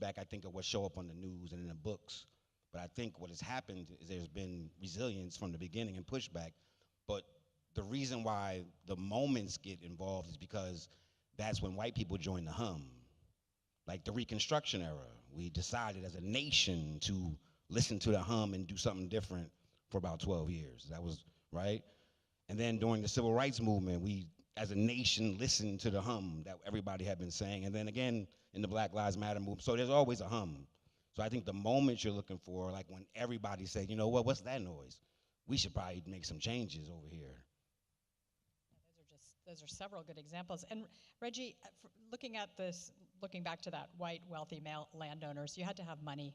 pushback, I think, of what show up on the news and in the books. But I think what has happened is there's been resilience from the beginning and pushback. But the reason why the moments get involved is because that's when white people join the hum. Like the Reconstruction era, we decided as a nation to listen to the hum and do something different for about 12 years. That was, right? And then during the Civil Rights Movement, we, as a nation, listened to the hum that everybody had been saying. And then again, in the Black Lives Matter movement. So there's always a hum. So I think the moments you're looking for, like when everybody said, you know what, what's that noise? We should probably make some changes over here. Those are several good examples. And Reggie, looking at this, looking back to that white, wealthy male landowners, you had to have money.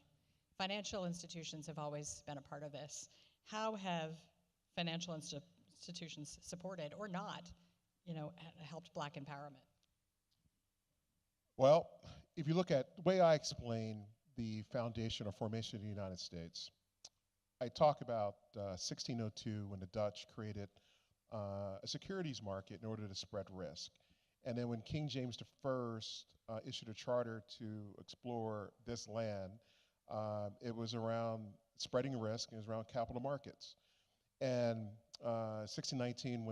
Financial institutions have always been a part of this. How have financial institutions supported or not, helped Black empowerment? Well, if you look at the way I explain the foundation or formation of the United States, I talk about 1602 when the Dutch created a securities market in order to spread risk. And then when King James I issued a charter to explore this land, it was around spreading risk, and it was around capital markets. And 1619,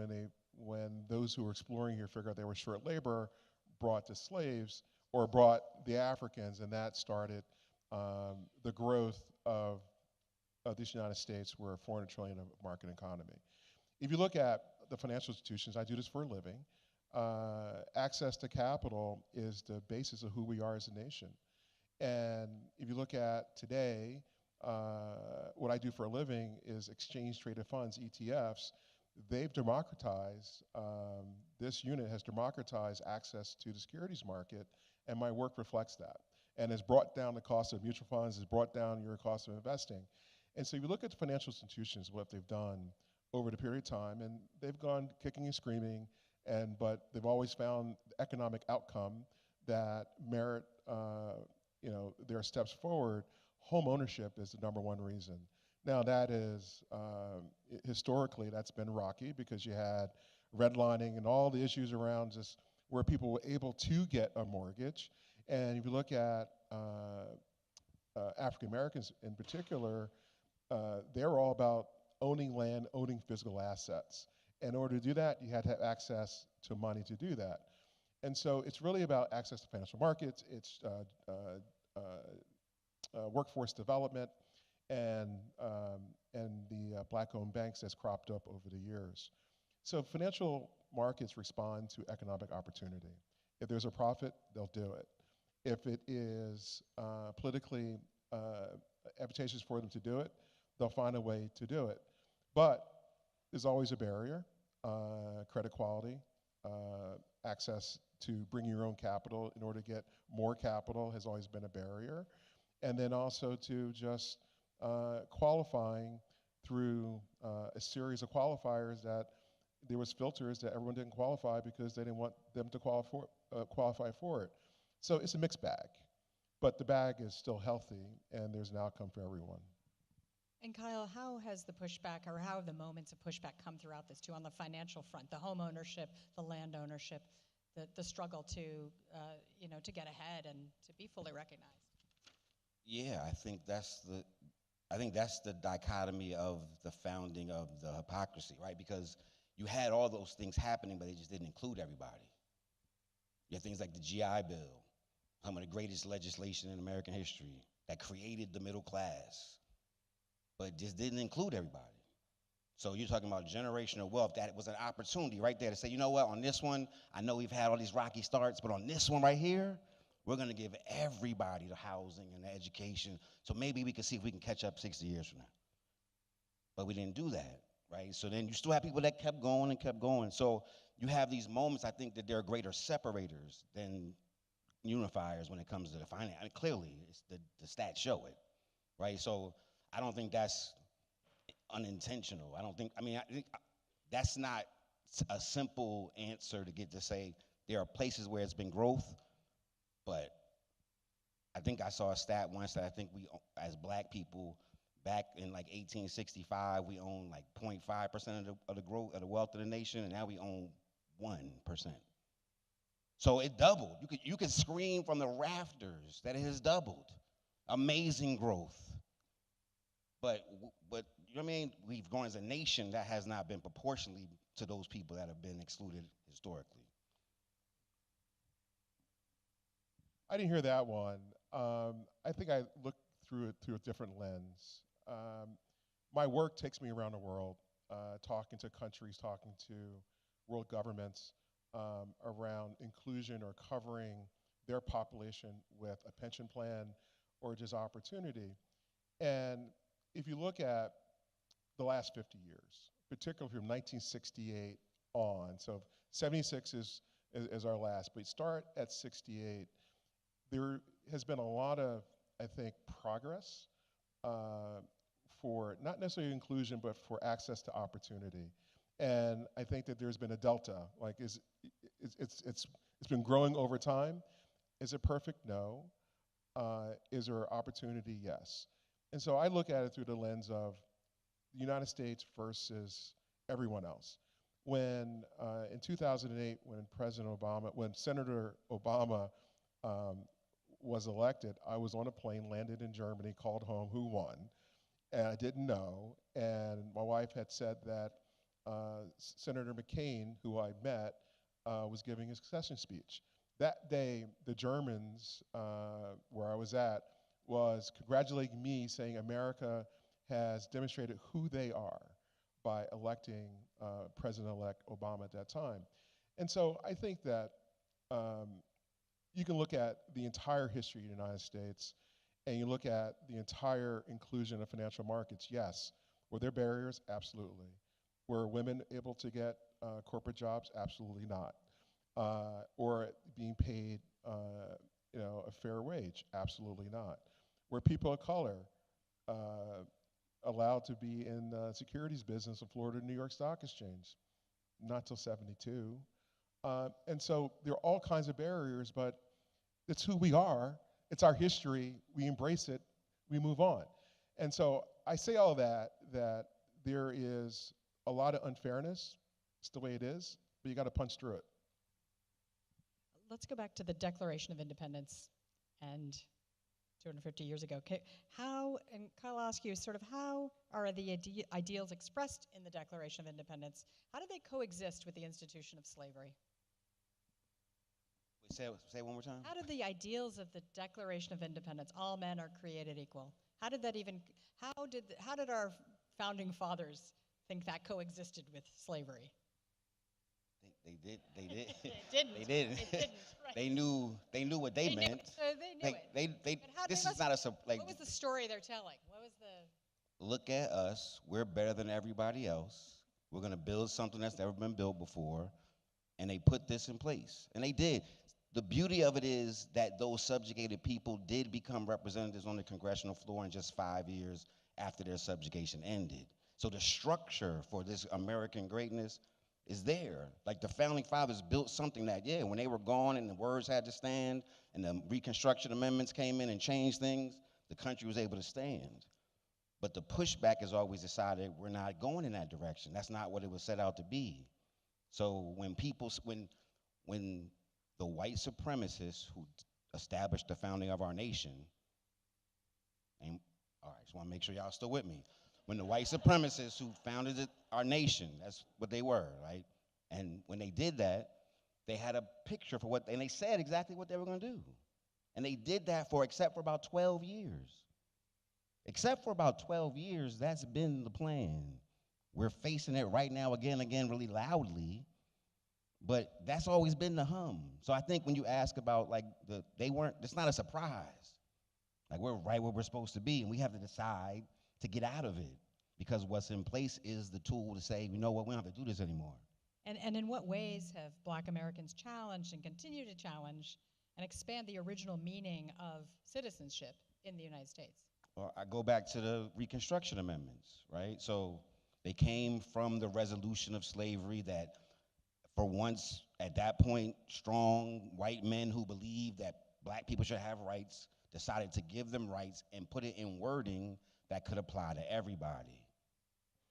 when those who were exploring here figured out they were short labor, brought the slaves, or brought the Africans, and that started the growth of this United States. We're a $400 trillion market economy. If you look at the financial institutions, I do this for a living, access to capital is the basis of who we are as a nation. And if you look at today, what I do for a living is exchange traded funds, ETFs. They've democratized, this unit has democratized access to the securities market, and my work reflects that. And has brought down the cost of mutual funds, has brought down your cost of investing. And so if you look at the financial institutions, what they've done over the period of time, and they've gone kicking and screaming, but they've always found economic outcome that merit their steps forward. Home ownership is the #1 reason. Now that is, historically, that's been rocky because you had redlining and all the issues around just where people were able to get a mortgage. And if you look at African Americans in particular, they're all about owning land, owning physical assets. In order to do that, you had to have access to money to do that. And so it's really about access to financial markets, it's workforce development, and the Black-owned banks that's cropped up over the years. So financial markets respond to economic opportunity. If there's a profit, they'll do it. If it is politically advantageous for them to do it, they'll find a way to do it. But there's always a barrier, credit quality, access to bring your own capital in order to get more capital has always been a barrier. And then also to just qualifying through a series of qualifiers that there was filters that everyone didn't qualify because they didn't want them to qualify for it. So it's a mixed bag, but the bag is still healthy and there's an outcome for everyone. And Kyle, how has the pushback, or how have the moments of pushback come throughout this too, on the financial front, the home ownership, the land ownership, the struggle to get ahead and to be fully recognized? Yeah, I think that's the dichotomy of the founding of the hypocrisy, right? Because you had all those things happening, but they just didn't include everybody. You have things like the GI Bill, some of the greatest legislation in American history that created the middle class, but just didn't include everybody. So you're talking about generational wealth. That was an opportunity right there to say, you know what, on this one, I know we've had all these rocky starts, but on this one right here, we're going to give everybody the housing and the education, so maybe we can see if we can catch up 60 years from now. But we didn't do that, right? So then you still have people that kept going and kept going. So you have these moments, I think, that they're greater separators than unifiers when it comes to the finance. I mean, clearly, it's the stats show it, right? So I don't think that's unintentional. I think that's not a simple answer to get to say there are places where it's been growth, but I think I saw a stat once that I think we, as Black people, back in like 1865, we owned like 0.5% of the growth of the wealth of the nation, and now we own 1%. So it doubled. You could scream from the rafters that it has doubled. Amazing growth. But you know what I mean? We've grown as a nation that has not been proportionally to those people that have been excluded historically. I didn't hear that one. I think I looked through it through a different lens. My work takes me around the world, talking to countries, talking to world governments around inclusion or covering their population with a pension plan or just opportunity. And if you look at the last 50 years, particularly from 1968 on, so 76 is our last, but start at 68, there has been a lot of, I think, progress for not necessarily inclusion, but for access to opportunity. And I think that there's been a delta. Like, it's been growing over time. Is it perfect? No. Is there opportunity? Yes. And so I look at it through the lens of the United States versus everyone else. When in 2008, when Senator Obama was elected, I was on a plane, landed in Germany, called home, who won? And I didn't know. And my wife had said that Senator McCain, who I met, was giving his accession speech. That day, the Germans, where I was at, was congratulating me, saying America has demonstrated who they are by electing President-elect Obama at that time. And so I think that you can look at the entire history of the United States, and you look at the entire inclusion of financial markets. Yes. Were there barriers? Absolutely. Were women able to get corporate jobs? Absolutely not. Or being paid a fair wage? Absolutely not. Were people of color allowed to be in the securities business of Florida New York Stock Exchange? Not till 72. And so there are all kinds of barriers, but it's who we are. It's our history. We embrace it. We move on. And so I say all that there is a lot of unfairness. It's the way it is, but you got to punch through it. Let's go back to the Declaration of Independence and 250 years ago. How, and Kyle, I'll ask you sort of how are the ideals expressed in the Declaration of Independence, how do they coexist with the institution of slavery? Say it one more time. How do the ideals of the Declaration of Independence, all men are created equal, how did our founding fathers think that coexisted with slavery? They did. They didn't. They didn't. It didn't, right. They knew what they meant. They knew it. This is not a like. What was the story they're telling? What was the? Look at us. We're better than everybody else. We're going to build something that's never been built before, and they put this in place, and they did. The beauty of it is that those subjugated people did become representatives on the congressional floor in just 5 years after their subjugation ended. So the structure for this American greatness is there. Like the founding fathers built something that, yeah, when they were gone and the words had to stand and the Reconstruction Amendments came in and changed things, the country was able to stand. But the pushback has always decided we're not going in that direction. That's not what it was set out to be. So when the white supremacists who established the founding of our nation, and all right, just want to make sure y'all still with me. When the white supremacists who founded our nation, that's what they were, right? And when they did that, they had a picture for and they said exactly what they were going to do. And they did that except for about 12 years. Except for about 12 years, that's been the plan. We're facing it right now again, really loudly. But that's always been the hum. So I think when you ask about it's not a surprise. Like we're right where we're supposed to be, and we have to decide to get out of it because what's in place is the tool to say, you know what, we don't have to do this anymore. And in what ways have Black Americans challenged and continue to challenge and expand the original meaning of citizenship in the United States? Well, I go back to the Reconstruction Amendments, right? So they came from the resolution of slavery that for once, at that point, strong white men who believed that black people should have rights decided to give them rights and put it in wording that could apply to everybody.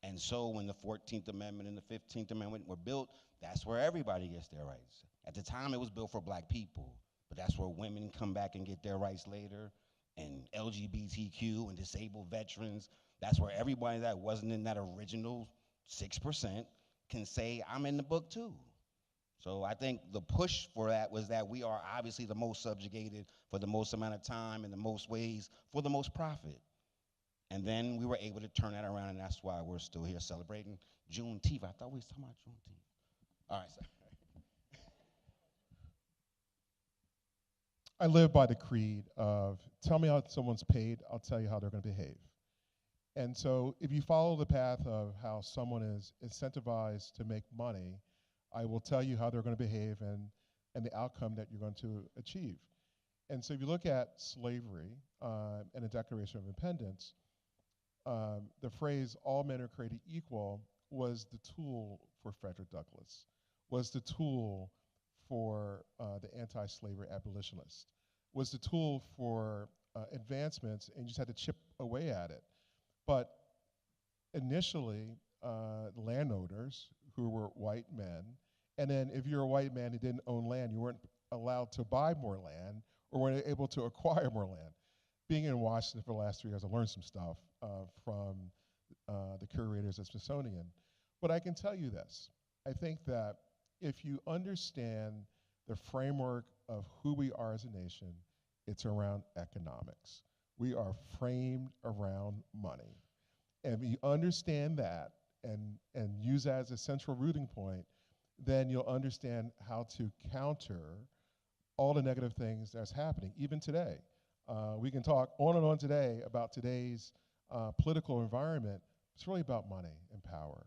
And so when the 14th Amendment and the 15th Amendment were built, that's where everybody gets their rights. At the time, it was built for black people, but that's where women come back and get their rights later, and LGBTQ and disabled veterans. That's where everybody that wasn't in that original 6% can say, I'm in the book too. So I think the push for that was that we are obviously the most subjugated for the most amount of time in the most ways for the most profit. And then we were able to turn that around, and that's why we're still here celebrating Juneteenth. I thought we was talking about Juneteenth. All right, so. I live by the creed of tell me how someone's paid, I'll tell you how they're going to behave. And so if you follow the path of how someone is incentivized to make money, I will tell you how they're going to behave and the outcome that you're going to achieve. And so if you look at slavery and the Declaration of Independence, the phrase all men are created equal was the tool for Frederick Douglass, was the tool for the anti-slavery abolitionists, was the tool for advancements, and you just had to chip away at it. But initially, landowners who were white men, and then if you're a white man who didn't own land, you weren't allowed to buy more land or weren't able to acquire more land. Being in Washington for the last 3 years, I learned some stuff from the curators at Smithsonian. But I can tell you this, I think that if you understand the framework of who we are as a nation, it's around economics. We are framed around money. And if you understand that and use that as a central rooting point, then you'll understand how to counter all the negative things that's happening, even today. We can talk on and on today about today's political environment. It's really about money and power.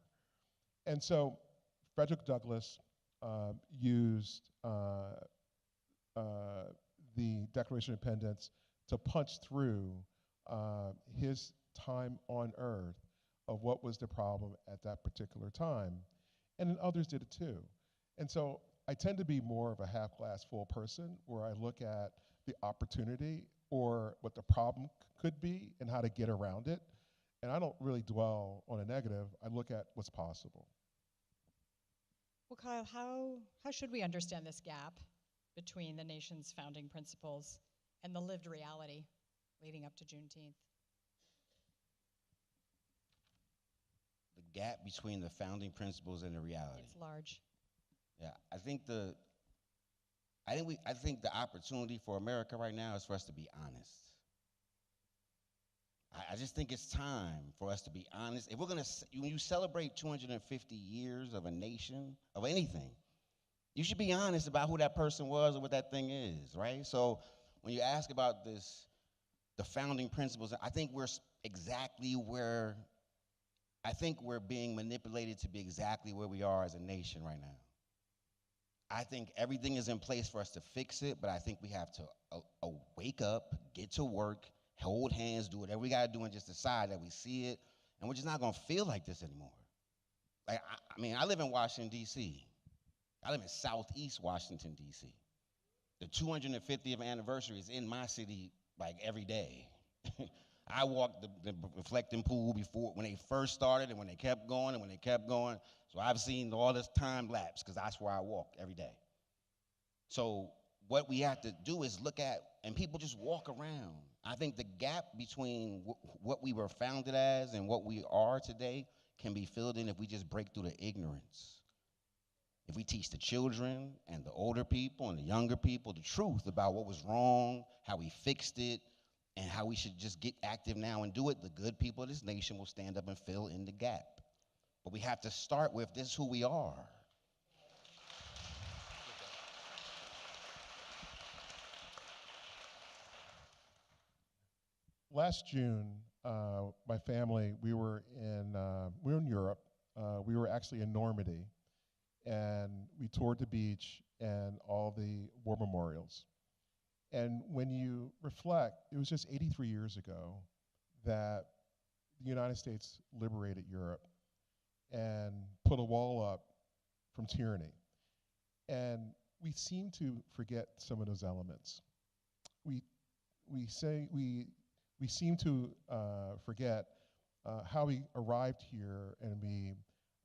And so Frederick Douglass used the Declaration of Independence to punch through his time on earth of what was the problem at that particular time. And then others did it too. And so I tend to be more of a half glass full person where I look at the opportunity or what the problem could be and how to get around it. And I don't really dwell on a negative, I look at what's possible. Well, Kyle, how should we understand this gap between the nation's founding principles and the lived reality leading up to Juneteenth? The gap between the founding principles and the reality. It's large. Yeah, I think the opportunity for America right now is for us to be honest. I just think it's time for us to be honest. If we're gonna, when you celebrate 250 years of a nation, of anything, you should be honest about who that person was or what that thing is, right? So when you ask about this, the founding principles, I think we're exactly where, I think we're being manipulated to be exactly where we are as a nation right now. I think everything is in place for us to fix it, but I think we have to wake up, get to work, hold hands, do whatever we gotta do, and just decide that we see it, and we're just not gonna feel like this anymore. Like, I mean, I live in Washington, D.C. I live in Southeast Washington, D.C. The 250th anniversary is in my city, like, every day. I walked the reflecting pool before, when they first started, and when they kept going, and when they kept going. So I've seen all this time lapse, because that's where I walk every day. So what we have to do is look at, and people just walk around. I think the gap between what we were founded as and what we are today can be filled in if we just break through the ignorance. If we teach the children and the older people and the younger people the truth about what was wrong, how we fixed it, and how we should just get active now and do it, the good people of this nation will stand up and fill in the gap. But we have to start with, this is who we are. Last June, my family, we were in Europe. We were actually in Normandy, and we toured the beach and all the war memorials. And when you reflect, it was just 83 years ago that the United States liberated Europe and put a wall up from tyranny. And we seem to forget some of those elements. We seem to forget how we arrived here, and we,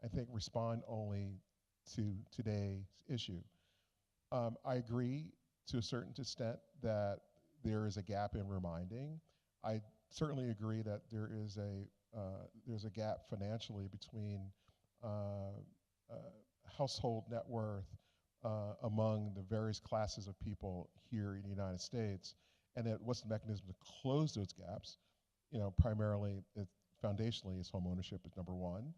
I think, respond only to today's issue. I agree to a certain extent that there is a gap in reminding. I certainly agree that there's a gap financially between household net worth among the various classes of people here in the United States, and that what's the mechanism to close those gaps? Primarily, foundationally, is home ownership is number one.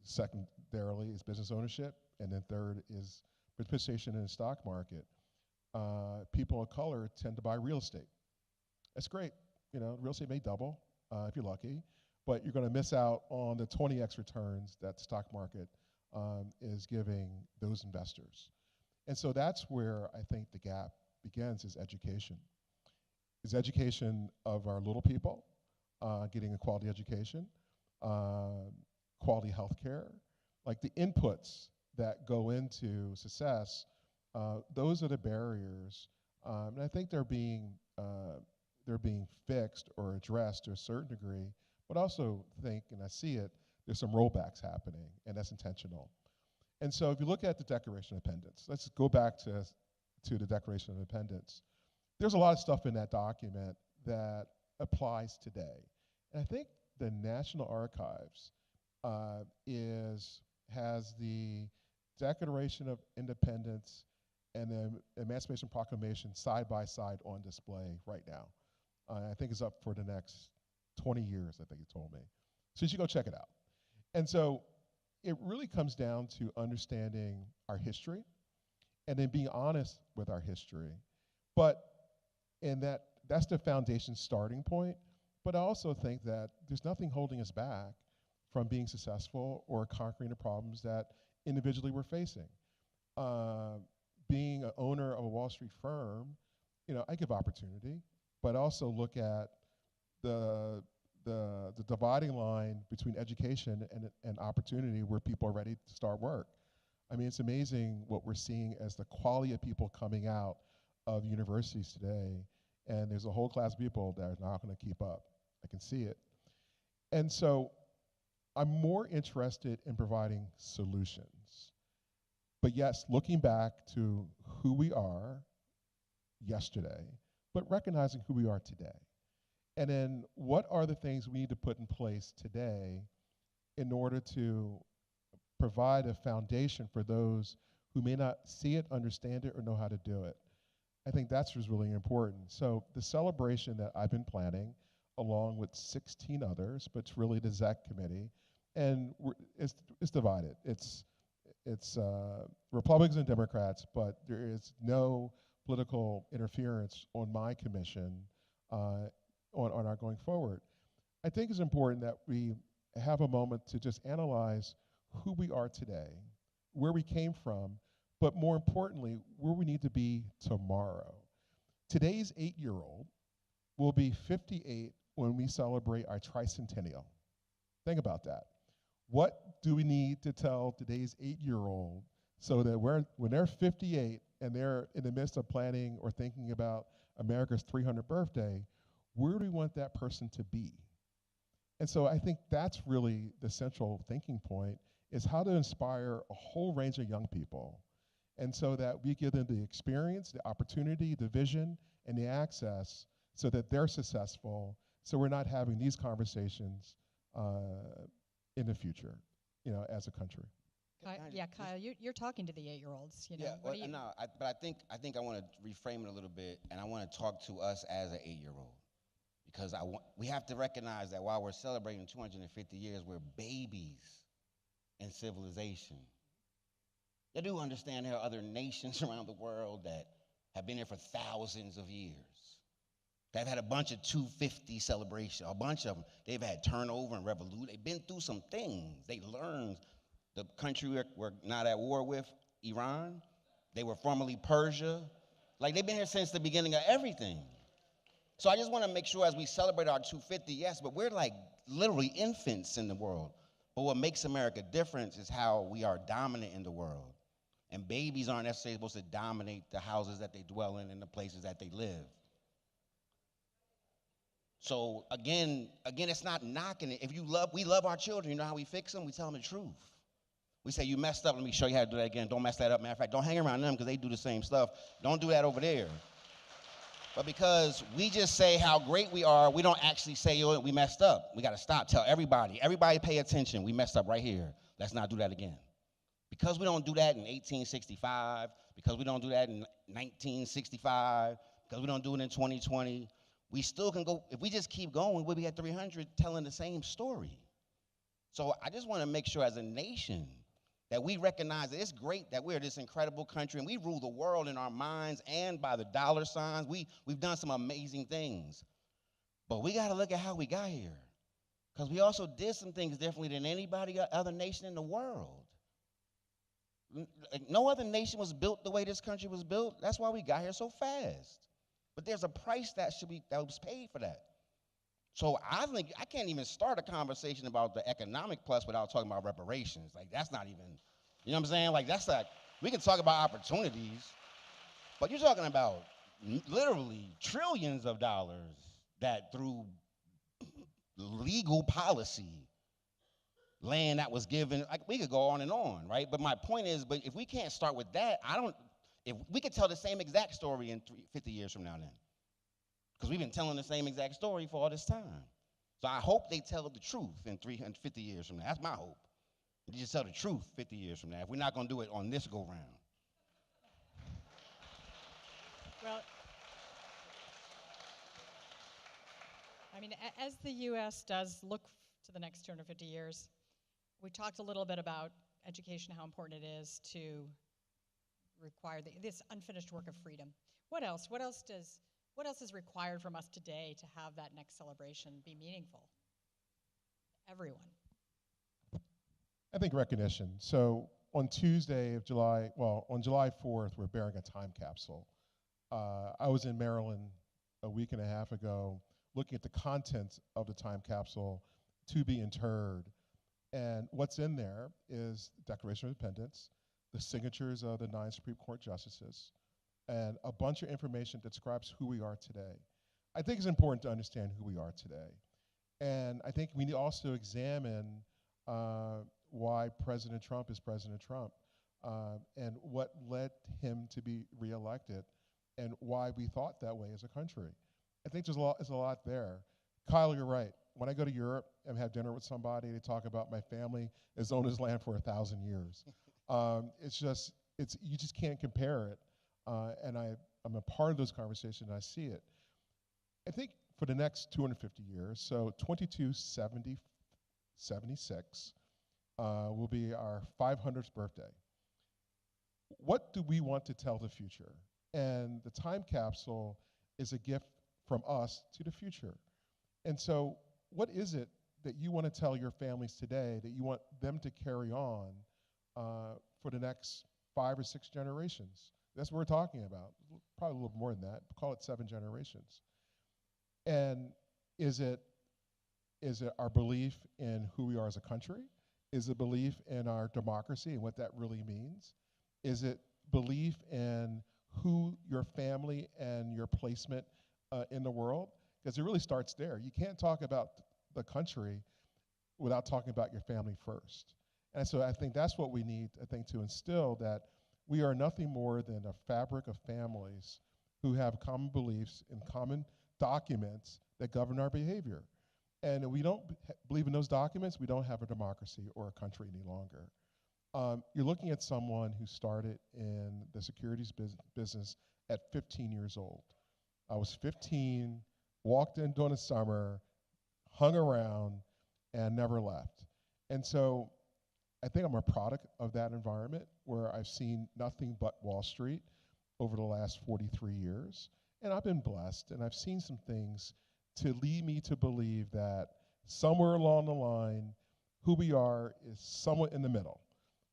Secondarily is business ownership, and then third is participation in the stock market. People of color tend to buy real estate. That's great. Real estate may double if you're lucky, but you're going to miss out on the 20x returns that the stock market is giving those investors. And so that's where I think the gap begins, is education. Is education of our little people, getting a quality education, quality health care, like the inputs that go into success, those are the barriers. And I think they're being fixed or addressed to a certain degree, but also think, and I see it, there's some rollbacks happening, and that's intentional. And so if you look at the Declaration of Independence, let's go back to the Declaration of Independence. There's a lot of stuff in that document that applies today. And I think the National Archives has the Declaration of Independence and the Emancipation Proclamation side by side on display right now. I think it's up for the next 20 years, I think he told me. So you should go check it out. And so it really comes down to understanding our history and then being honest with our history. But that's the foundation starting point. But I also think that there's nothing holding us back from being successful or conquering the problems that individually we're facing. Being an owner of a Wall Street firm, I give opportunity, but also look at the dividing line between education and opportunity where people are ready to start work. I mean, it's amazing what we're seeing as the quality of people coming out of universities today, and there's a whole class of people that are not going to keep up. I can see it. And so I'm more interested in providing solutions. But yes, looking back to who we are yesterday, but recognizing who we are today. And then what are the things we need to put in place today in order to provide a foundation for those who may not see it, understand it, or know how to do it. I think that's what's really important. So the celebration that I've been planning, along with 16 others, but it's really the ZEC committee, and it's divided. It's Republicans and Democrats, but there is no political interference on my commission on our going forward. I think it's important that we have a moment to just analyze who we are today, where we came from, but more importantly, where we need to be tomorrow. Today's 8-year-old will be 58 when we celebrate our tricentennial. Think about that. What do we need to tell today's 8-year-old so that when they're 58 and they're in the midst of planning or thinking about America's 300th birthday, where do we want that person to be? And so I think that's really the central thinking point, is how to inspire a whole range of young people, and so that we give them the experience, the opportunity, the vision, and the access so that they're successful, so we're not having these conversations in the future, as a country. Kyle, you're talking to the 8-year-olds. Yeah, but I think I want to reframe it a little bit, and I want to talk to us as an 8-year-old, because we have to recognize that while we're celebrating 250 years, we're babies in civilization. They do understand there are other nations around the world that have been here for thousands of years. They've had a bunch of 250 celebrations, a bunch of them. They've had turnover and revolution. They've been through some things. They learned. The country we're not at war with, Iran, they were formerly Persia. Like, they've been here since the beginning of everything. So I just want to make sure as we celebrate our 250, yes, but we're like literally infants in the world. But what makes America different is how we are dominant in the world. And babies aren't necessarily supposed to dominate the houses that they dwell in and the places that they live. So again, it's not knocking it. If we love our children. You know how we fix them? We tell them the truth. We say, you messed up. Let me show you how to do that again. Don't mess that up. Matter of fact, don't hang around them because they do the same stuff. Don't do that over there. But because we just say how great we are, we don't actually say, yo, we messed up. We got to stop. Tell everybody pay attention. We messed up right here. Let's not do that again. Because we don't do that in 1865, because we don't do that in 1965, because we don't do it in 2020, we still can go. If we just keep going, we'll be at 300 telling the same story. So I just want to make sure as a nation that we recognize that it's great that we're this incredible country and we rule the world in our minds and by the dollar signs. We've done some amazing things. But we got to look at how we got here, because we also did some things differently than anybody other nation in the world. Like, no other nation was built the way this country was built. That's why we got here so fast. But there's a price that was paid for that. So I think I can't even start a conversation about the economic plus without talking about reparations. Like, that's not even, you know what I'm saying? Like, that's like, we can talk about opportunities, but you're talking about literally trillions of dollars that through legal policy, land that was given, like, we could go on and on, right? But my point is, but if we can't start with that, if we could tell the same exact story in 50 years from now then. Because we've been telling the same exact story for all this time. So I hope they tell the truth in 350 years from now. That's my hope. They just tell the truth 50 years from now, if we're not going to do it on this go-round. Well, I mean, as the U.S. does look to the next 250 years, we talked a little bit about education, how important it is to require this unfinished work of freedom. What else? What else is required from us today to have that next celebration be meaningful? Everyone. I think recognition. So on July 4th, we're bearing a time capsule. I was in Maryland a week and a half ago looking at the contents of the time capsule to be interred. And what's in there is the Declaration of Independence, the signatures of the 9 Supreme Court justices, and a bunch of information that describes who we are today. I think it's important to understand who we are today. And I think we need to also examine why President Trump is President Trump, and what led him to be reelected, and why we thought that way as a country. I think there's a lot there. Kyle, you're right. When I go to Europe and have dinner with somebody, they talk about my family has owned this land for 1,000 years. You just can't compare it. And I'm a part of those conversations, and I see it. I think for the next 250 years, so 2276 will be our 500th birthday. What do we want to tell the future? And the time capsule is a gift from us to the future. And so what is it that you want to tell your families today that you want them to carry on for the next 5 or 6 generations? That's what we're talking about. Probably a little more than that. Call it 7 generations. And is it our belief in who we are as a country? Is it belief in our democracy and what that really means? Is it belief in who your family and your placement in the world? Because it really starts there. You can't talk about the country without talking about your family first. And so I think that's what we need, to instill, that we are nothing more than a fabric of families who have common beliefs and common documents that govern our behavior. And if we don't believe in those documents, we don't have a democracy or a country any longer. You're looking at someone who started in the securities business at 15 years old. I was 15, walked in during the summer, hung around, and never left. And so I think I'm a product of that environment where I've seen nothing but Wall Street over the last 43 years. And I've been blessed, and I've seen some things to lead me to believe that somewhere along the line, who we are is somewhat in the middle.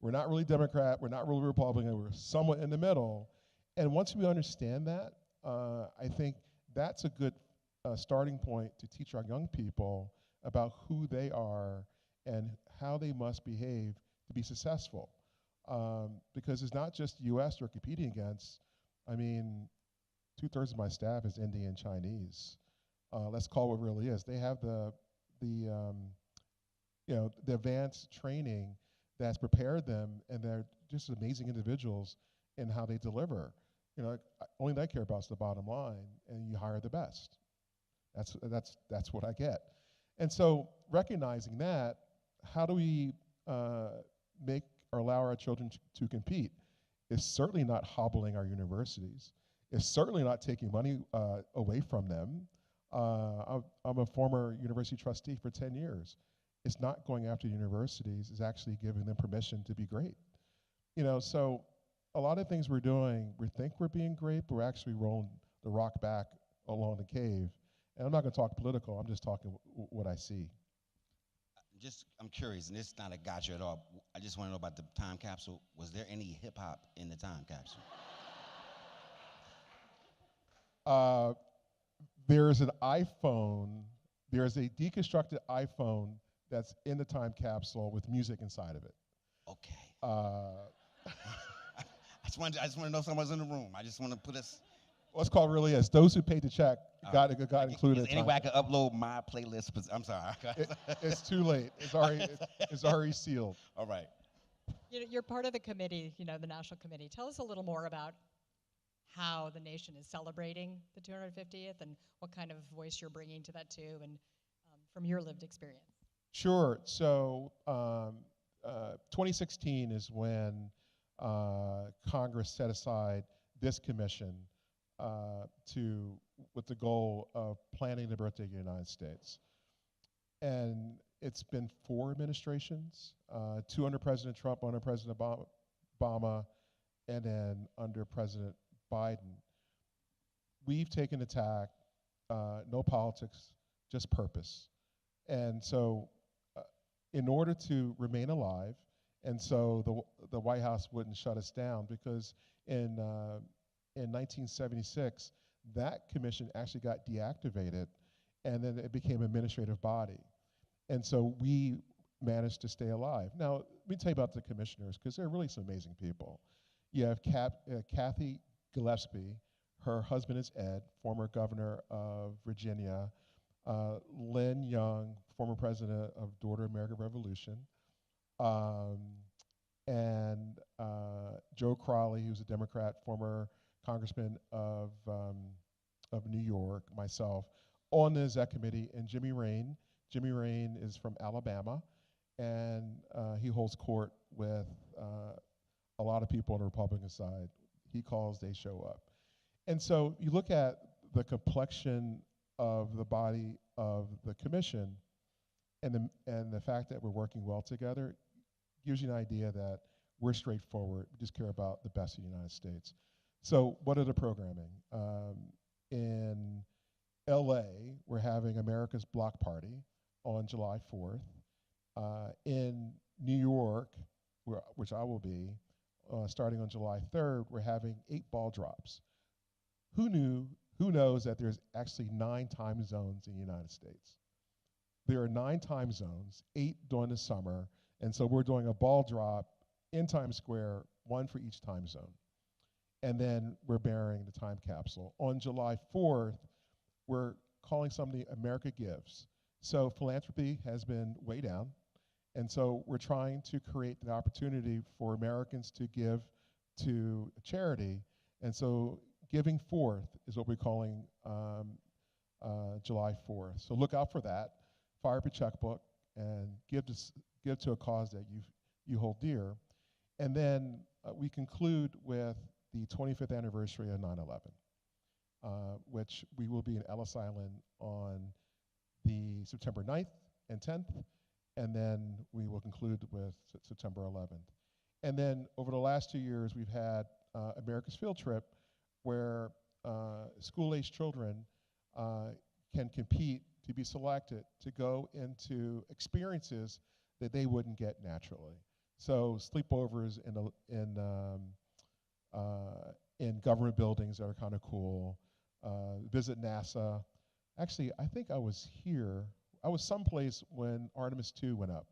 We're not really Democrat, we're not really Republican, we're somewhat in the middle. And once we understand that, I think that's a good starting point to teach our young people about who they are and how they must behave to be successful. Because it's not just the US they're competing against. I mean, 2/3 of my staff is Indian Chinese. let's call it what it really is. They have the advanced training that's prepared them, and they're just amazing individuals in how they deliver. Only they care about is the bottom line, and you hire the best. That's what I get. And so recognizing that, how do we make or allow our children to compete? It's certainly not hobbling our universities. It's certainly not taking money away from them. I'm a former university trustee for 10 years. It's not going after universities, it's actually giving them permission to be great. So a lot of things we're doing, we think we're being great, but we're actually rolling the rock back along the cave. And I'm not going to talk political, I'm just talking what I see. I'm curious, and this is not a gotcha at all. I just want to know about the time capsule. Was there any hip hop in the time capsule? There's an iPhone, there's a deconstructed iPhone that's in the time capsule with music inside of it. Okay. I just want to know if someone's in the room. I just want to put us. Let's call it really is. Those who paid the check got included. Is any way I can upload my playlist? I'm sorry. It's too late. It's already sealed. All right. You're part of the committee, the national committee. Tell us a little more about how the nation is celebrating the 250th and what kind of voice you're bringing to that too, and from your lived experience. Sure. So 2016 is when Congress set aside this commission with the goal of planning the birthday of the United States. And it's been 4 administrations, 2 under President Trump, 1 under President Obama, and then under President Biden. We've taken the tack, no politics, just purpose. And so in order to remain alive, and so the White House wouldn't shut us down, because in 1976, that commission actually got deactivated, and then it became an administrative body. And so we managed to stay alive. Now, let me tell you about the commissioners, because they're really some amazing people. You have Kathy Gillespie, her husband is Ed, former governor of Virginia, Lynn Young, former president of Daughter American Revolution, and Joe Crowley, who's a Democrat, former congressman of New York, myself, on the Exec Committee, and Jimmy Rain. Jimmy Rain is from Alabama, and he holds court with a lot of people on the Republican side. He calls, they show up. And so you look at the complexion of the body of the commission, and the fact that we're working well together gives you an idea that we're straightforward. We just care about the best of the United States. So what are the programming? In LA, we're having America's Block Party on July 4th. In New York, which I will be, starting on July 3rd, we're having 8 ball drops. Who knows that there's actually 9 time zones in the United States? There are 9 time zones, 8 during the summer, and so we're doing a ball drop in Times Square, 1 for each time zone. And then we're burying the time capsule. On July 4th, we're calling something America Gives. So philanthropy has been way down, and so we're trying to create the opportunity for Americans to give to charity. And so Giving Forth is what we're calling July 4th. So look out for that. Fire up your checkbook and give to a cause that you hold dear. And then we conclude with the 25th anniversary of 9/11, which we will be in Ellis Island on the September 9th and 10th, and then we will conclude with September 11th. And then over the last 2 years, we've had America's Field Trip, where school-age children can compete to be selected to go into experiences that they wouldn't get naturally. So sleepovers in government buildings that are kind of cool, visit NASA. Actually, I think I was here. I was someplace when Artemis II went up,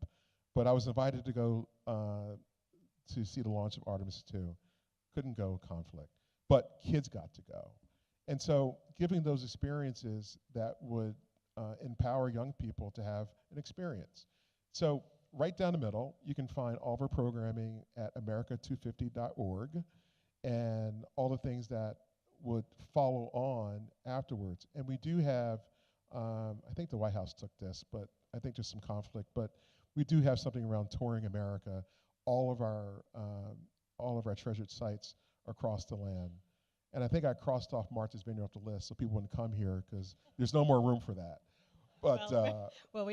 but I was invited to go to see the launch of Artemis II. Couldn't go, conflict. But kids got to go. And so giving those experiences that would empower young people to have an experience. So right down the middle, you can find all of our programming at america250.org and all the things that would follow on afterwards. And we do have, I think the White House took this, but I think there's some conflict, but we do have something around Touring America, all of our treasured sites across the land. And I think I crossed off Martha's Vineyard off the list so people wouldn't come here because there's no more room for that. But well,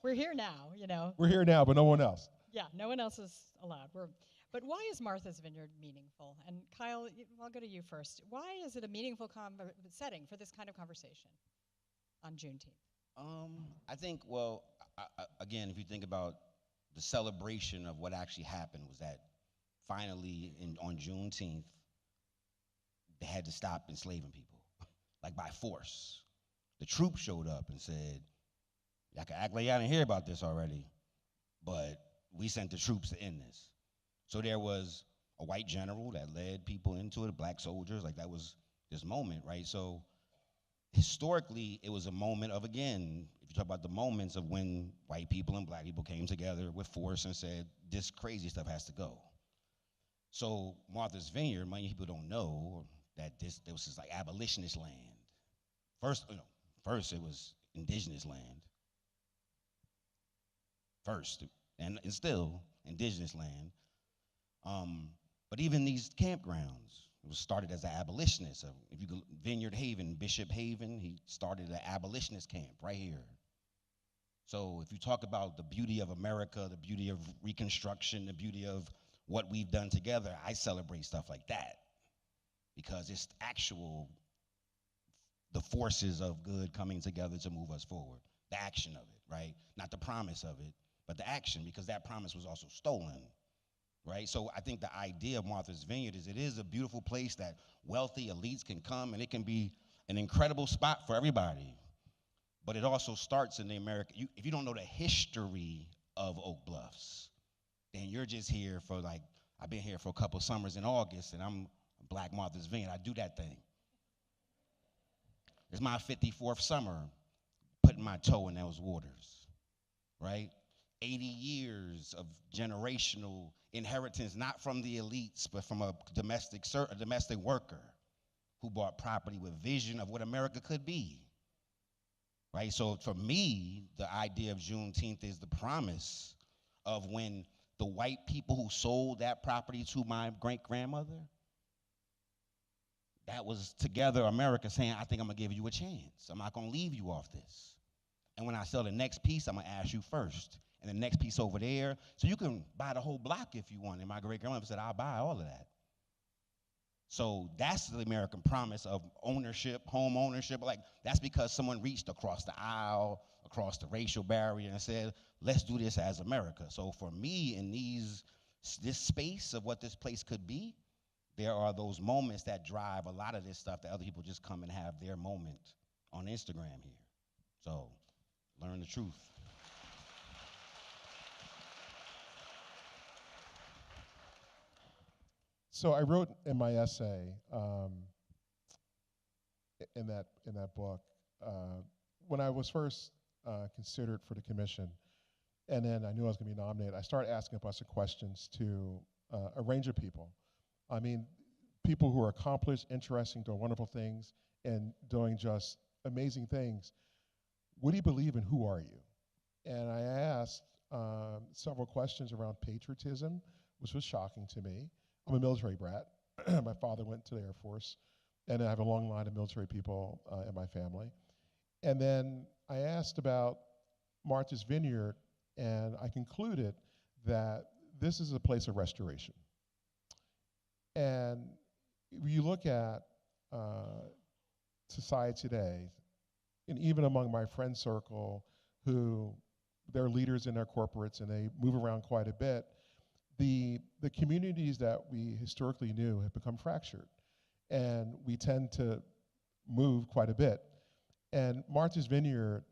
we're here now, you know. We're here now, but no one else. Yeah, no one else is allowed. But why is Martha's Vineyard meaningful? And Kyle, I'll go to you first. Why is it a meaningful setting for this kind of conversation on Juneteenth? I think, well, again, if you think about the celebration of what actually happened, was that finally on Juneteenth, they had to stop enslaving people, like by force. The troops showed up and said, y'all can act like y'all didn't hear about this already, but we sent the troops to end this. So there was a white general that led people into it, black soldiers, like that was this moment, right? So historically, it was a moment of, again, if you talk about the moments of when white people and black people came together with force and said, this crazy stuff has to go. So Martha's Vineyard, many people don't know that this was like abolitionist land. First it was indigenous land. First, and it's still indigenous land. But even these campgrounds, it was started as an abolitionist. If you go Vineyard Haven, Bishop Haven, he started an abolitionist camp right here. So if you talk about the beauty of America, the beauty of Reconstruction, the beauty of what we've done together, I celebrate stuff like that because it's the forces of good coming together to move us forward. The action of it, right? Not the promise of it, but the action, because that promise was also stolen, right? So I think the idea of Martha's Vineyard is it is a beautiful place that wealthy elites can come, and it can be an incredible spot for everybody. But it also starts in the America. If you don't know the history of Oak Bluffs, then you're just here for like, I've been here for a couple summers in August, and I'm Black Martha's Vineyard. I do that thing. It's my 54th summer putting my toe in those waters, right? 80 years of generational inheritance, not from the elites, but from a domestic worker who bought property with vision of what America could be, right? So for me, the idea of Juneteenth is the promise of when the white people who sold that property to my great-grandmother, that was together America saying, I think I'm gonna give you a chance. I'm not gonna leave you off this. And when I sell the next piece, I'm gonna ask you first. And the next piece over there, so you can buy the whole block if you want. And my great-grandmother said, I'll buy all of that. So that's the American promise of ownership, home ownership. Like, that's because someone reached across the aisle, across the racial barrier, and said, let's do this as America. So for me, in this space of what this place could be, there are those moments that drive a lot of this stuff that other people just come and have their moment on Instagram here. So learn the truth. So I wrote in my essay in that book when I was first considered for the commission, and then I knew I was going to be nominated. I started asking a bunch of questions to a range of people. I mean, people who are accomplished, interesting, doing wonderful things, and doing just amazing things. What do you believe in? Who are you? And I asked several questions around patriotism, which was shocking to me. I'm a military brat. My father went to the Air Force, and I have a long line of military people in my family. And then I asked about Martha's Vineyard, and I concluded that this is a place of restoration. And you look at society today, and even among my friend circle, who they're leaders in their corporates and they move around quite a bit, the communities that we historically knew have become fractured, and we tend to move quite a bit. And Martha's Vineyard,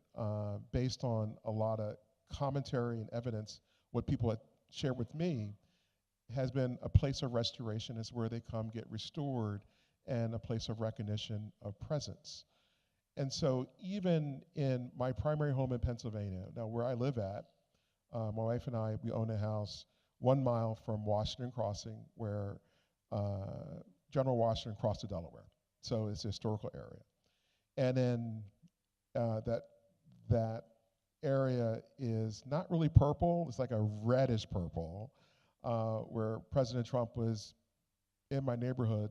based on a lot of commentary and evidence, what people had shared with me, has been a place of restoration. It's where they come get restored and a place of recognition of presence. And so even in my primary home in Pennsylvania, now where I live at, my wife and I, we own a house 1 mile from Washington Crossing, where General Washington crossed to Delaware. So it's a historical area. And then that area is not really purple, it's like a reddish purple, where President Trump was in my neighborhood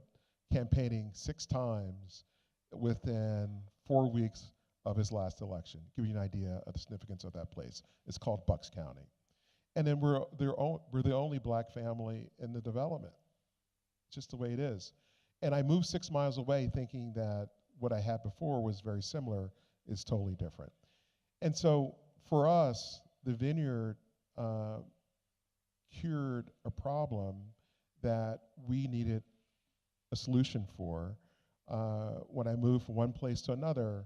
campaigning 6 times within 4 weeks of his last election. Give you an idea of the significance of that place. It's called Bucks County. And then we're the only black family in the development. Just the way it is. And I moved 6 miles away thinking that what I had before was very similar. Is totally different. And so for us, the Vineyard cured a problem that we needed a solution for when I moved from one place to another,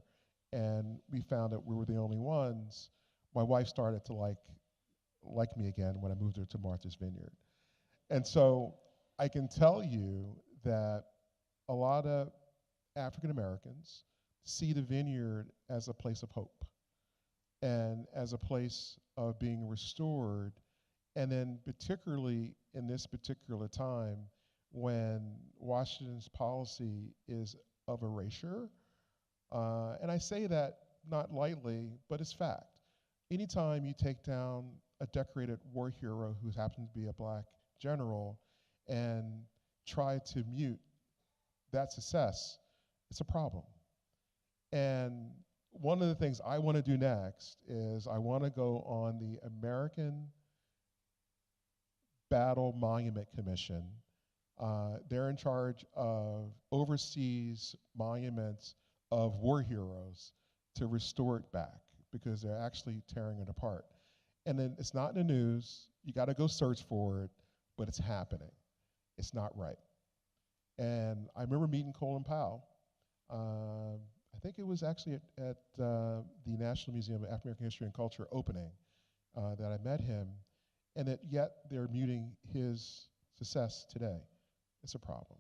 and we found that we were the only ones. My wife started to like me again when I moved her to Martha's Vineyard. And so I can tell you that a lot of African Americans see the Vineyard as a place of hope and as a place of being restored, and then particularly in this particular time when Washington's policy is of erasure. And I say that not lightly, but it's fact. Anytime you take down a decorated war hero who happens to be a black general and try to mute that success, it's a problem. And one of the things I want to do next is I want to go on the American Battle Monument Commission. They're in charge of overseas monuments of war heroes to restore it back because they're actually tearing it apart. And then it's not in the news, you got to go search for it, but it's happening. It's not right. And I remember meeting Colin Powell. I think it was actually at the National Museum of African American History and Culture opening that I met him, and that yet they're muting his success today. It's a problem.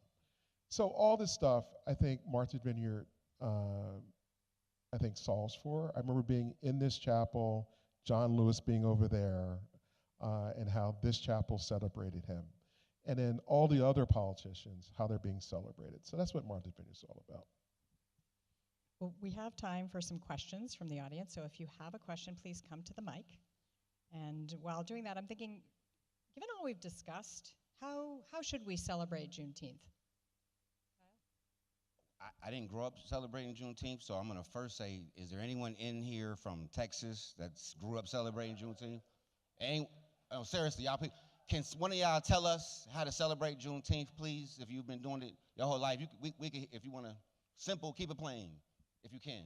So all this stuff, I think Martha's Vineyard, I think solves for. I remember being in this chapel, John Lewis being over there, and how this chapel celebrated him. And then all the other politicians, how they're being celebrated. So that's what Martha's Vineyard is all about. Well, we have time for some questions from the audience, so if you have a question, please come to the mic. And while doing that, I'm thinking, given all we've discussed, how should we celebrate Juneteenth? I didn't grow up celebrating Juneteenth, so I'm going to first say, is there anyone in here from Texas that grew up celebrating Juneteenth? Seriously, y'all, can one of y'all tell us how to celebrate Juneteenth, please? If you've been doing it your whole life, we could, if you want to, simple, keep it plain, if you can.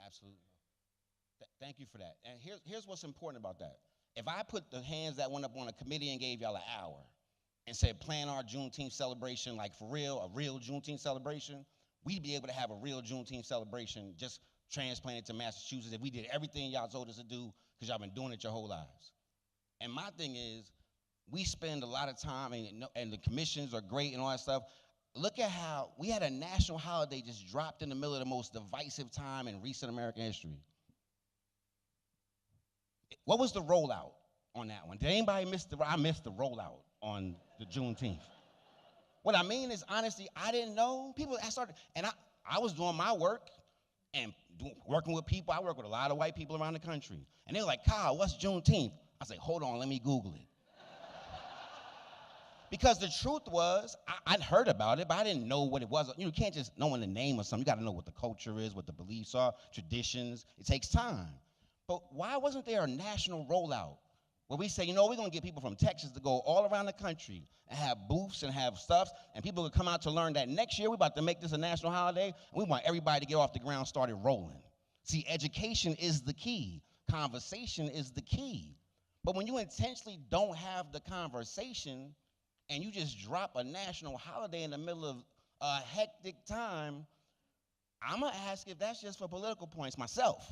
Absolutely. Thank you for that. And here's what's important about that. If I put the hands that went up on a committee and gave y'all an hour and said plan our Juneteenth celebration like for real, a real Juneteenth celebration, we'd be able to have a real Juneteenth celebration just transplanted to Massachusetts if we did everything y'all told us to do because y'all been doing it your whole lives. And my thing is, we spend a lot of time, and the commissions are great and all that stuff. Look at how we had a national holiday just dropped in the middle of the most divisive time in recent American history. What was the rollout on that one? Did anybody miss I missed the rollout on the Juneteenth. What I mean is, honestly, I didn't know. I was doing my work and working with people. I work with a lot of white people around the country. And they're like, Kyle, what's Juneteenth? I say, hold on, let me Google it. Because the truth was, I'd heard about it, but I didn't know what it was. You can't just know the name of something. You got to know what the culture is, what the beliefs are, traditions. It takes time. But why wasn't there a national rollout where we say, we're going to get people from Texas to go all around the country and have booths and have stuff, and people would come out to learn that next year we're about to make this a national holiday, and we want everybody to get off the ground, started rolling. See, education is the key. Conversation is the key. But when you intentionally don't have the conversation, and you just drop a national holiday in the middle of a hectic time, I'm going to ask if that's just for political points myself.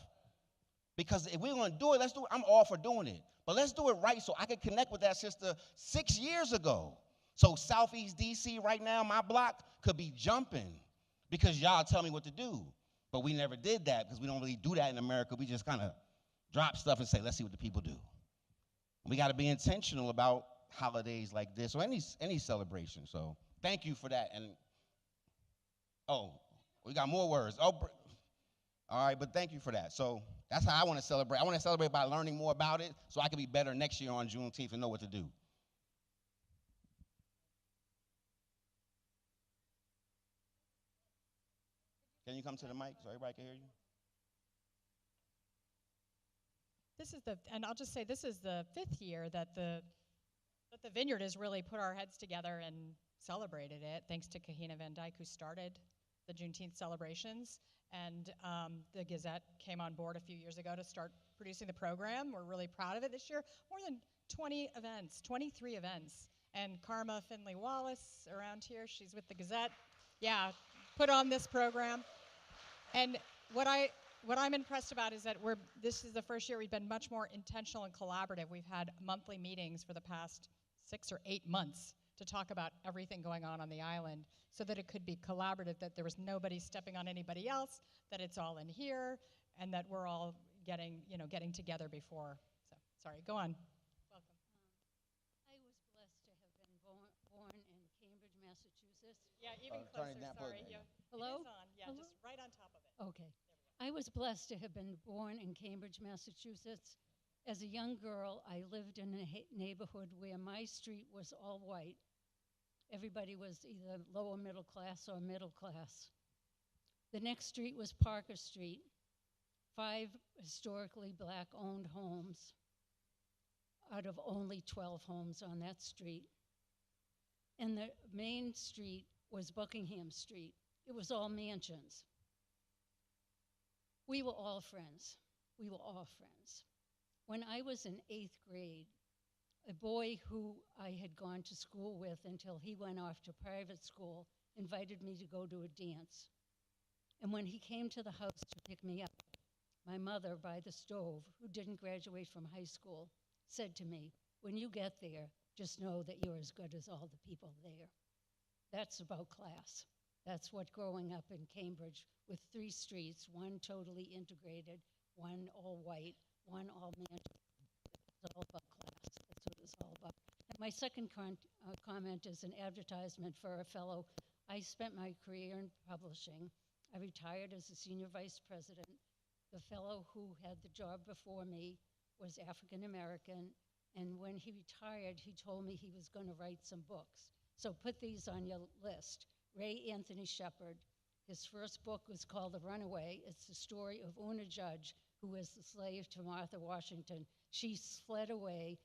Because if we're going to do it, let's do it. I'm all for doing it. But let's do it right so I can connect with that sister 6 years ago. So Southeast D.C. right now, my block, could be jumping because y'all tell me what to do. But we never did that because we don't really do that in America. We just kind of drop stuff and say, let's see what the people do. We got to be intentional about holidays like this or any celebration. So thank you for that. And we got more words. All right, but thank you for that. So that's how I want to celebrate. I want to celebrate by learning more about it so I can be better next year on Juneteenth and know what to do. Can you come to the mic so everybody can hear you? And I'll just say, this is the 5th year that the Vineyard has really put our heads together and celebrated it, thanks to Kahina Van Dyke, who started the Juneteenth celebrations. And the Gazette came on board a few years ago to start producing the program. We're really proud of it this year. More than 20 events, 23 events. And Karma Finley Wallace around here, she's with the Gazette, put on this program. And what I'm impressed about is that this is the first year we've been much more intentional and collaborative. We've had monthly meetings for the past 6 or 8 months to talk about everything going on the island so that it could be collaborative, that there was nobody stepping on anybody else, that it's all in here, and that we're all getting together before. So, sorry, go on. Welcome. I was blessed to have been born in Cambridge, Massachusetts. Yeah, even closer, sorry. Hello? It is on, Hello? just right on top of it. Okay. I was blessed to have been born in Cambridge, Massachusetts. As a young girl, I lived in a neighborhood where my street was all white. Everybody was either lower middle class or middle class. The next street was Parker Street, 5 historically black-owned homes out of only 12 homes on that street. And the main street was Buckingham Street. It was all mansions. We were all friends. We were all friends. When I was in 8th grade, a boy who I had gone to school with until he went off to private school invited me to go to a dance. And when he came to the house to pick me up, my mother, by the stove, who didn't graduate from high school, said to me, when you get there, just know that you're as good as all the people there. That's about class. That's what growing up in Cambridge with 3 streets, one totally integrated, one all white, one all mansion. It's all about class. That's what it's all about. And my second comment is an advertisement for a fellow. I spent my career in publishing. I retired as a senior vice president. The fellow who had the job before me was African American, and when he retired, he told me he was going to write some books. So put these on your list. Ray Anthony Shepard. His first book was called The Runaway. It's the story of Una Judge, who was the slave to Martha Washington. She fled away,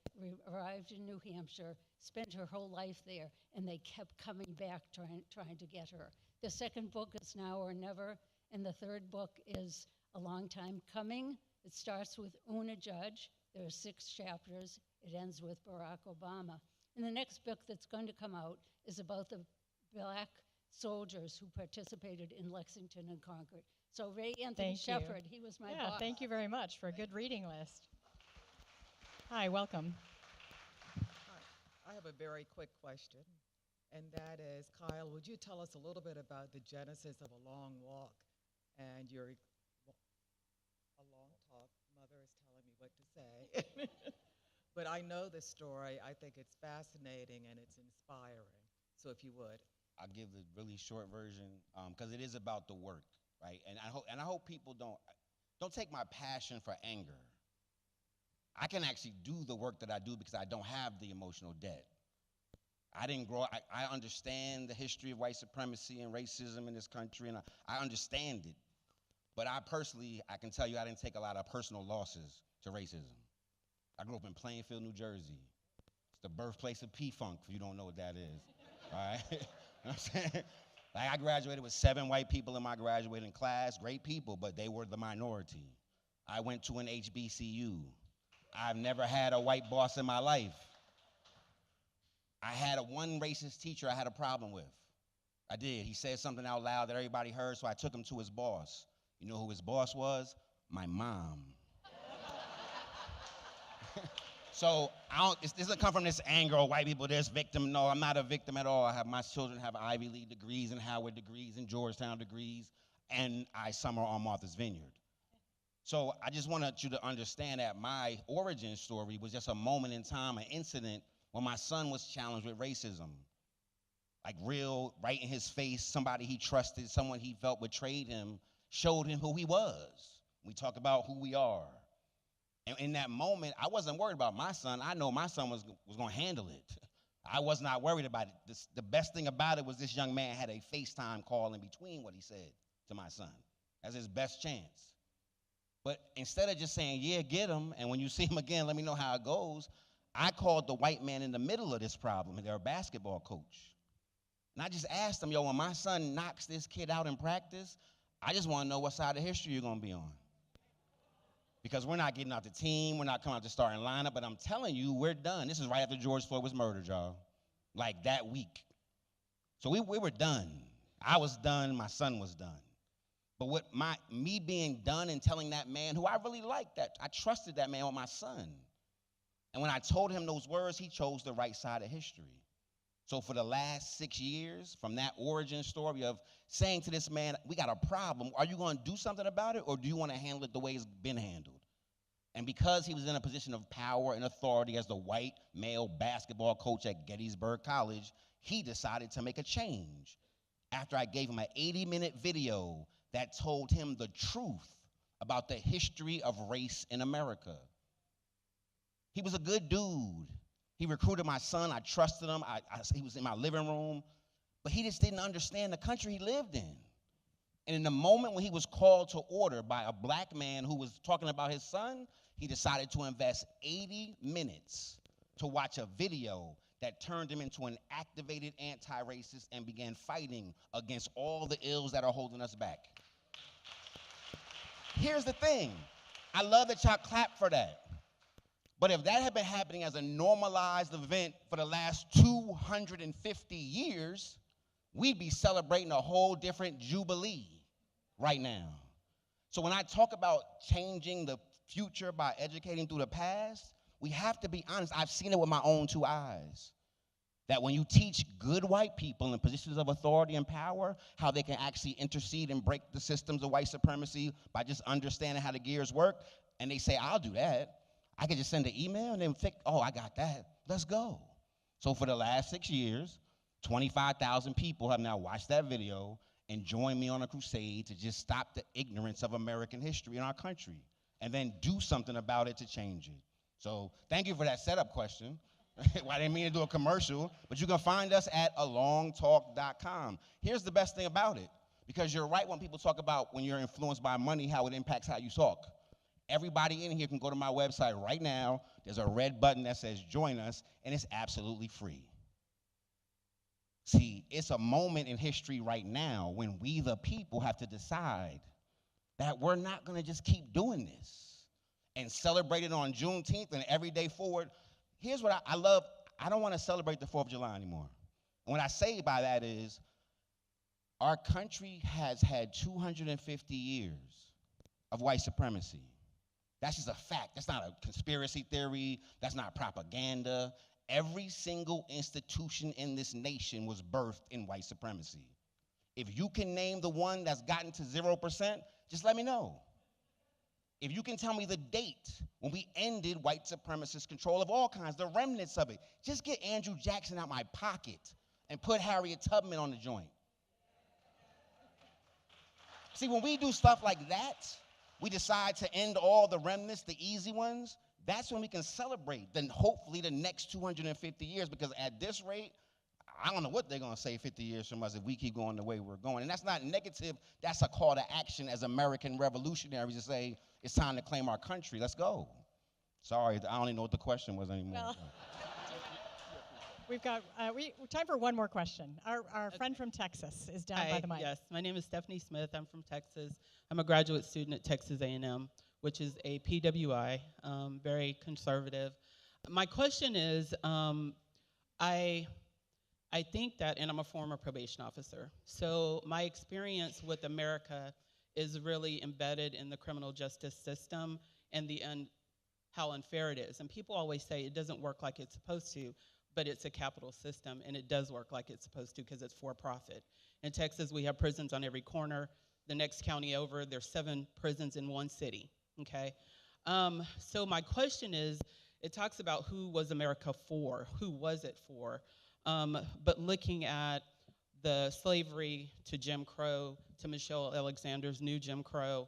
arrived in New Hampshire, spent her whole life there, and they kept coming back trying to get her. The second book is Now or Never, and the third book is A Long Time Coming. It starts with Una Judge. There are 6 chapters. It ends with Barack Obama. And the next book that's going to come out is about the black soldiers who participated in Lexington and Concord. So Ray Anthony Shepard, he was my boss. Thank you very much for a good reading list. Hi, welcome. Hi. I have a very quick question, and that is, Kyle, would you tell us a little bit about the genesis of A Long Walk and your a long talk? Mother is telling me what to say. But I know the story. I think it's fascinating and it's inspiring. So if you would. I'll give the really short version because it is about the work, right? And I hope people don't take my passion for anger. I can actually do the work that I do because I don't have the emotional debt. I didn't grow up, I understand the history of white supremacy and racism in this country, and I understand it. But I can tell you I didn't take a lot of personal losses to racism. I grew up in Plainfield, New Jersey. It's the birthplace of P-Funk, if you don't know what that is, all right? You know what I'm saying? Like, I graduated with 7 white people in my graduating class, great people, but they were the minority. I went to an HBCU. I've never had a white boss in my life. I had one racist teacher I had a problem with. I did. He said something out loud that everybody heard, so I took him to his boss. You know who his boss was? My mom. So this doesn't come from this anger, or white people, this victim. No, I'm not a victim at all. My children have Ivy League degrees and Howard degrees and Georgetown degrees, and I summer on Martha's Vineyard. So I just wanted you to understand that my origin story was just a moment in time, an incident when my son was challenged with racism. Like real, right in his face, somebody he trusted, someone he felt betrayed him, showed him who he was. We talk about who we are. And in that moment, I wasn't worried about my son. I know my son was going to handle it. I was not worried about it. The best thing about it was this young man had a FaceTime call in between what he said to my son as his best chance. But instead of just saying, yeah, get him, and when you see him again, let me know how it goes, I called the white man in the middle of this problem, their basketball coach. And I just asked him, yo, when my son knocks this kid out in practice, I just want to know what side of history you're going to be on. Because we're not getting out the team, we're not coming out the starting lineup, but I'm telling you, we're done. This is right after George Floyd was murdered, y'all. Like that week. So we were done. I was done, my son was done. But me being done and telling that man, who I really liked, that I trusted that man with my son. And when I told him those words, he chose the right side of history. So for the last 6 years, from that origin story of saying to this man, we got a problem, are you going to do something about it, or do you want to handle it the way it's been handled? And because he was in a position of power and authority as the white male basketball coach at Gettysburg College, he decided to make a change. After I gave him an 80-minute video that told him the truth about the history of race in America. He was a good dude. He recruited my son. I trusted him. He was in my living room. But he just didn't understand the country he lived in. And in the moment when he was called to order by a black man who was talking about his son, he decided to invest 80 minutes to watch a video that turned him into an activated anti-racist and began fighting against all the ills that are holding us back. Here's the thing. I love that y'all clap for that. But if that had been happening as a normalized event for the last 250 years, we'd be celebrating a whole different jubilee right now. So when I talk about changing the future by educating through the past, we have to be honest. I've seen it with my own 2 eyes. That when you teach good white people in positions of authority and power how they can actually intercede and break the systems of white supremacy by just understanding how the gears work, and they say, I'll do that. I can just send an email and then think, oh, I got that. Let's go. So for the last 6 years, 25,000 people have now watched that video and joined me on a crusade to just stop the ignorance of American history in our country and then do something about it to change it. So thank you for that setup question. Well, I didn't mean to do a commercial, but you can find us at alongtalk.com. Here's the best thing about it, because you're right when people talk about when you're influenced by money, how it impacts how you talk. Everybody in here can go to my website right now. There's a red button that says join us, and it's absolutely free. See, it's a moment in history right now when we, the people, have to decide that we're not going to just keep doing this and celebrate it on Juneteenth and every day forward. Here's what I love. I don't want to celebrate the 4th of July anymore. And what I say by that is our country has had 250 years of white supremacy. That's just a fact. That's not a conspiracy theory. That's not propaganda. Every single institution in this nation was birthed in white supremacy. If you can name the one that's gotten to 0%, just let me know. If you can tell me the date when we ended white supremacist control of all kinds, the remnants of it, just get Andrew Jackson out my pocket and put Harriet Tubman on the joint. See, when we do stuff like that, we decide to end all the remnants, the easy ones, that's when we can celebrate then hopefully the next 250 years, because at this rate, I don't know what they're going to say 50 years from us if we keep going the way we're going. And that's not negative. That's a call to action as American revolutionaries to say, it's time to claim our country. Let's go. Sorry, I don't even know what the question was anymore. Well, we've got time for one more question. Our friend from Texas is down by the mic. Yes, my name is Stephanie Smith. I'm from Texas. I'm a graduate student at Texas A&M, which is a PWI, very conservative. My question is, I think that, and I'm a former probation officer, so my experience with America is really embedded in the criminal justice system and how unfair it is. And people always say it doesn't work like it's supposed to, but it's a capital system, and it does work like it's supposed to because it's for profit. In Texas, we have prisons on every corner. The next county over, there's 7 prisons in one city, okay? So my question is, it talks about who was America for, who was it for? But looking at the slavery to Jim Crow, to Michelle Alexander's new Jim Crow,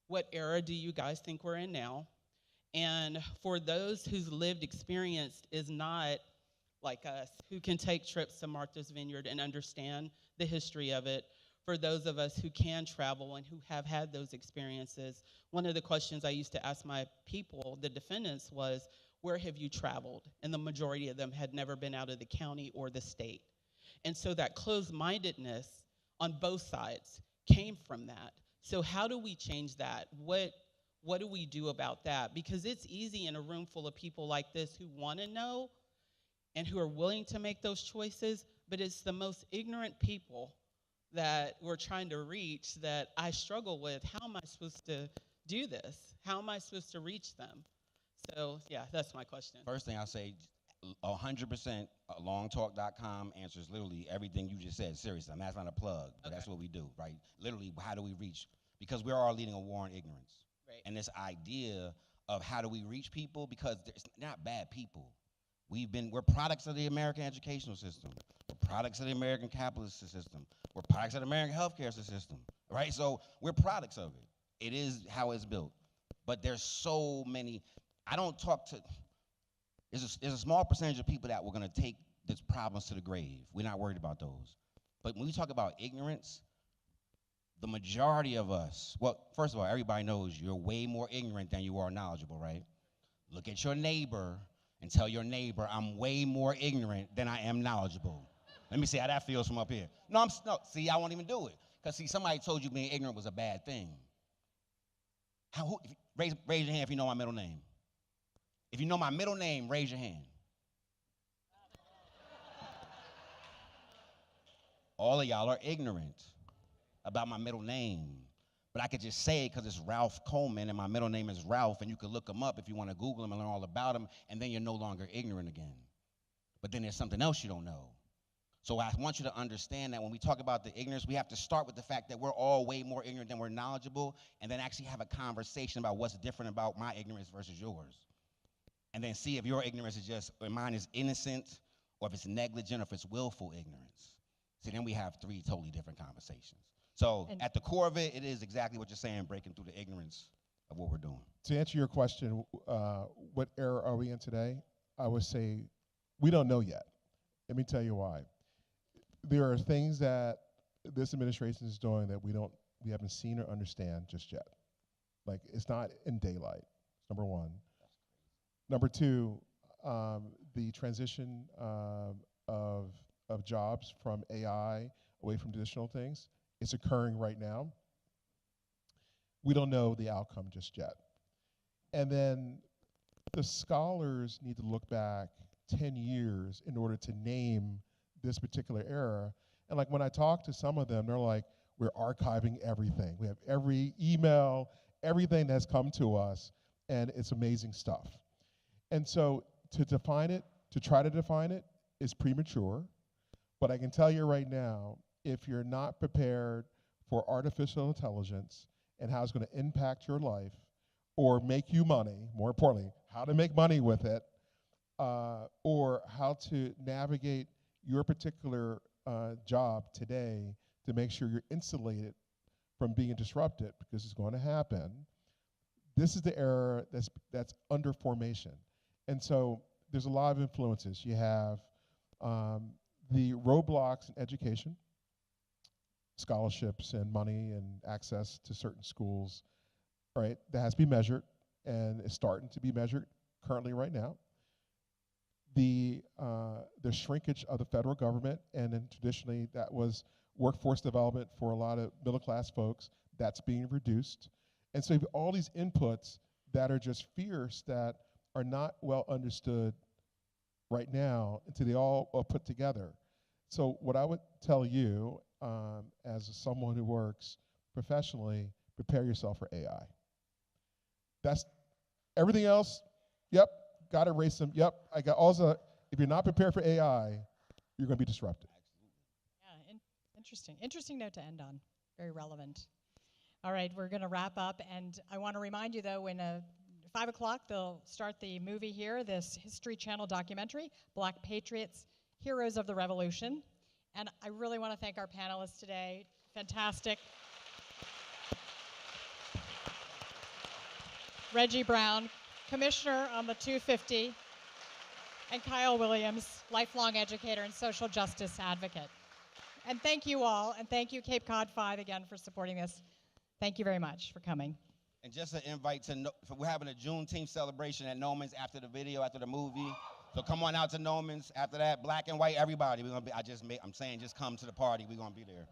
what era do you guys think we're in now? And for those whose lived experience is not like us, who can take trips to Martha's Vineyard and understand the history of it, for those of us who can travel and who have had those experiences, one of the questions I used to ask my people, the defendants, was, where have you traveled? And the majority of them had never been out of the county or the state. And so that closed-mindedness on both sides came from that. So how do we change that? What do we do about that? Because it's easy in a room full of people like this who want to know and who are willing to make those choices, but it's the most ignorant people that we're trying to reach that I struggle with. How am I supposed to do this? How am I supposed to reach them? So, yeah, that's my question. First thing I'll say, 100% longtalk.com answers literally everything you just said. Seriously, that's not a plug, but that's what we do, right? Literally, how do we reach? Because we are leading a war on ignorance. Right. And this idea of how do we reach people, because they're not bad people. We're products of the American educational system. We're products of the American capitalist system. We're products of the American healthcare system, right? So we're products of it. It is how it's built. But there's so many. I don't talk to, there's a small percentage of people that we're going to take these problems to the grave. We're not worried about those. But when we talk about ignorance, the majority of us, well, first of all, everybody knows you're way more ignorant than you are knowledgeable, right? Look at your neighbor and tell your neighbor, I'm way more ignorant than I am knowledgeable. Let me see how that feels from up here. No, see, I won't even do it. Because, see, somebody told you being ignorant was a bad thing. Raise your hand if you know my middle name. If you know my middle name, raise your hand. All of y'all are ignorant about my middle name. But I could just say it because it's Ralph Coleman and my middle name is Ralph, and you could look him up if you want to Google him and learn all about him, and then you're no longer ignorant again. But then there's something else you don't know. So I want you to understand that when we talk about the ignorance, we have to start with the fact that we're all way more ignorant than we're knowledgeable, and then actually have a conversation about what's different about my ignorance versus yours. And then see if your ignorance is just, or mine is innocent, or if it's negligent, or if it's willful ignorance. See, then we have 3 totally different conversations. So at the core of it, it is exactly what you're saying, breaking through the ignorance of what we're doing. To answer your question, what era are we in today? I would say we don't know yet. Let me tell you why. There are things that this administration is doing that we haven't seen or understand just yet. Like, it's not in daylight, number one. Number 2, the transition of jobs from AI away from traditional things, it's occurring right now. We don't know the outcome just yet. And then the scholars need to look back 10 years in order to name this particular era. And like when I talk to some of them, they're like, we're archiving everything. We have every email, everything that's come to us, and it's amazing stuff. And so to try to define it is premature, but I can tell you right now, if you're not prepared for artificial intelligence and how it's going to impact your life or make you money, more importantly, how to make money with it, or how to navigate your particular job today to make sure you're insulated from being disrupted, because it's going to happen. This is the era that's under formation. And so there's a lot of influences. You have the roadblocks in education, scholarships and money and access to certain schools, right? That has to be measured, and it's starting to be measured currently right now. The shrinkage of the federal government, and then traditionally that was workforce development for a lot of middle-class folks. That's being reduced. And so you have all these inputs that are just fierce, that are not well understood right now until they all are put together. So what I would tell you, as someone who works professionally, prepare yourself for AI. That's everything else. Yep, got to erase them. Yep, I got also. If you're not prepared for AI, you're going to be disrupted. Yeah, interesting. Interesting note to end on. Very relevant. All right, we're going to wrap up, and I want to remind you, though, when 5 o'clock, they'll start the movie here, this History Channel documentary, Black Patriots, Heroes of the Revolution. And I really want to thank our panelists today. Fantastic. Reggie Brown, Commissioner on the 250, and Kyle Williams, lifelong educator and social justice advocate. And thank you all, and thank you Cape Cod 5 again for supporting this. Thank you very much for coming. And just an invite to, we're having a Juneteenth celebration at Noman's after the video, after the movie. So come on out to Noman's after that, black and white, everybody. We're gonna be, I'm saying just come to the party. We're gonna be there.